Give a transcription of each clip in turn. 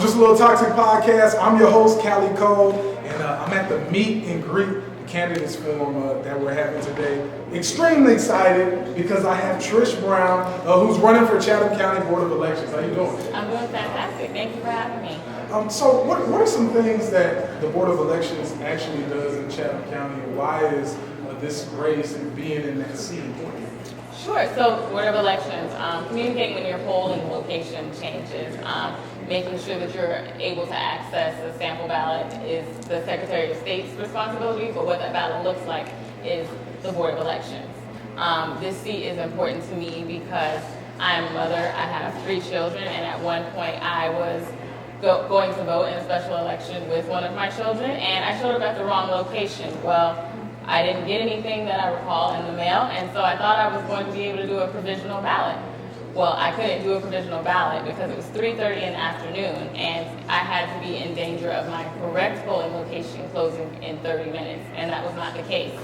Just a little toxic podcast. I'm your host, Kold, and I'm at the meet and greet the candidates forum that we're having today. Extremely excited because I have Trish Brown, who's running for Chatham County Board of Elections. How you doing? I'm doing fantastic. Thank you for having me. So what are some things that the Board of Elections actually does in Chatham County, and why is this race and being in that seat important? Sure. So, Board of Elections, communicating when your polling location changes, making sure that you're able to access the sample ballot is the Secretary of State's responsibility, but what that ballot looks like is the Board of Elections. This seat is important to me because I'm a mother, I have 3 children, and at one point I was going to vote in a special election with one of my children, and I showed up at the wrong location. Well, I didn't get anything that I recall in the mail, and so I thought I was going to be able to do a provisional ballot. Well, I couldn't do a provisional ballot because it was 3:30 in the afternoon, and I had to be in danger of my correct polling location closing in 30 minutes, and that was not the case.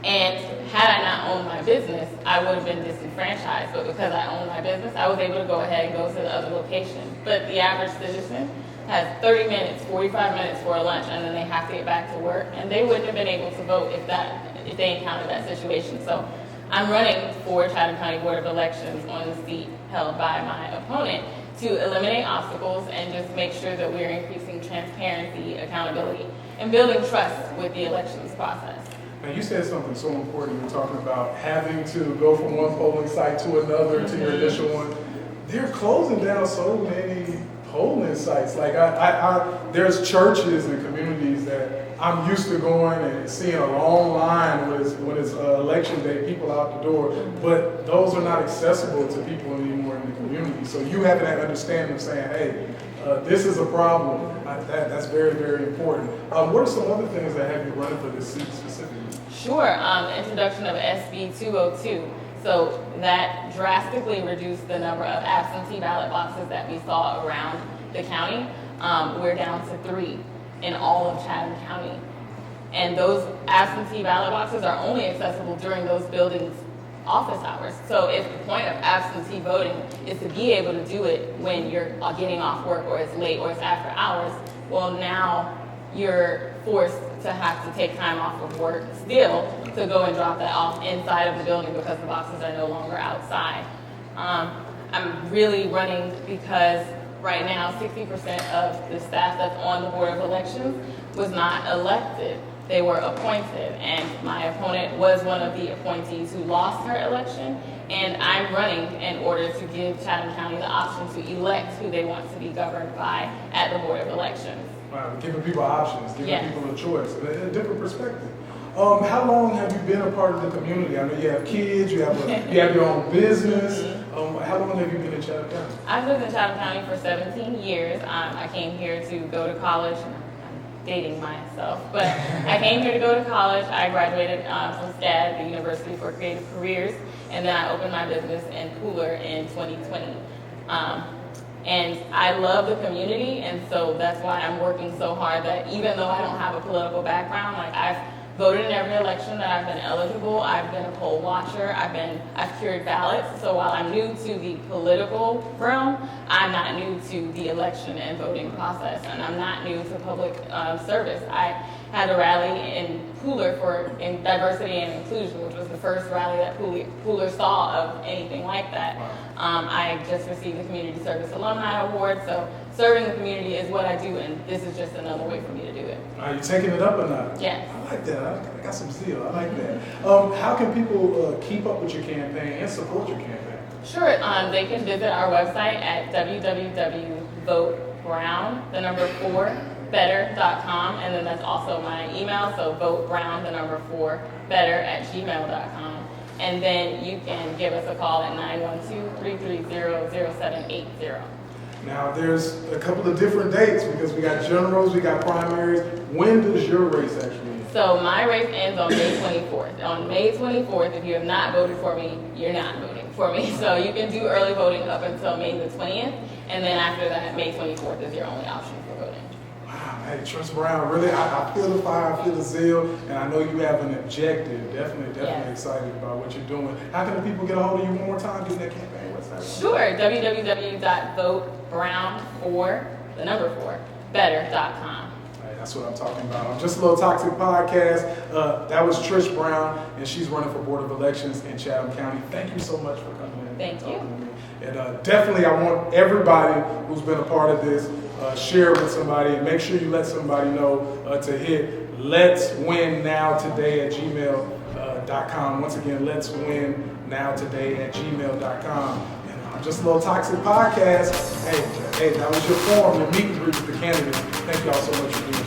And had I not owned my business, I would have been disenfranchised, but because I owned my business, I was able to go ahead and go to the other location. But the average citizen has 30 minutes, 45 minutes for a lunch, and then they have to get back to work, and they wouldn't have been able to vote if they encountered that situation. So I'm running for Chatham County Board of Elections on the seat held by my opponent to eliminate obstacles and just make sure that we're increasing transparency, accountability, and building trust with the elections process. Now, you said something so important. You're talking about having to go from one polling site to another to your initial one. They're closing down so many polling sites. Like there's churches and communities that I'm used to going and seeing a long line when it's election day, people out the door, but those are not accessible to people anymore in the community. So you having that understanding of saying, hey, this is a problem, that's very, very important. What are some other things that have you running for this seat specifically? Sure, introduction of SB 202. So that drastically reduced the number of absentee ballot boxes that we saw around the county. We're down to 3 in all of Chatham County. And those absentee ballot boxes are only accessible during those buildings' office hours. So if the point of absentee voting is to be able to do it when you're getting off work or it's late or it's after hours, well, now you're forced to have to take time off of work still to go and drop that off inside of the building because the boxes are no longer outside. I'm really running because right now 60% of the staff that's on the Board of Elections was not elected. They were appointed, and my opponent was one of the appointees who lost her election, and I'm running in order to give Chatham County the option to elect who they want to be governed by at the Board of Elections. Wow, giving people options, giving people a choice, a different perspective. How long have you been a part of the community? I know you have kids, you have your own business. How long have you been in Chatham County? I've lived in Chatham County for 17 years. I came here to go to college. I'm dating myself, but I came here to go to college. I graduated from SCAD, the University for Creative Careers, and then I opened my business in Pooler in 2020. And I love the community, and so that's why I'm working so hard that even though I don't have a political background, like I've voted in every election that I've been eligible. I've been a poll watcher. I've cured ballots. So while I'm new to the political realm, I'm not new to the election and voting process, and I'm not new to public service. I had a rally in Pooler for diversity and inclusion, which was the first rally that Pooler saw of anything like that. I just received the Community Service Alumni Award, so serving the community is what I do, and this is just another way for me to do it. Are you taking it up or not? Yes. I like that. I got some zeal. I like that. How can people keep up with your campaign and support your campaign? Sure. They can visit our website at www.votebrown4better.com, and then that's also my email, so votebrown4better@gmail.com. And then you can give us a call at 912-330-0780. Now, there's a couple of different dates because we got generals, we got primaries. When does your race actually end? So my race ends on May 24th. On May 24th, if you have not voted for me, you're not voting for me. So you can do early voting up until May the 20th, and then after that, May 24th is your only option for voting. Wow, hey, Trish Brown, really, I feel the fire, I feel the zeal, and I know you have an objective. Definitely excited about what you're doing. How can the people get a hold of you one more time? Give that campaign website. Sure, www.votebrown4 better.com. Right, that's what I'm talking about. I'm Just a Little Toxic Podcast. That was Trish Brown, and she's running for Board of Elections in Chatham County. Thank you so much for coming in. Thank you. To me. And definitely, I want everybody who's been a part of this, share it with somebody, and make sure you let somebody know to hit Let's Win Now Today at gmail.com. Once again, Let's Win Now Today at gmail.com. And I'm Just a Little Toxic Podcast. Hey, that was your forum, your meet and greet with the candidates. Thank y'all so much for being here.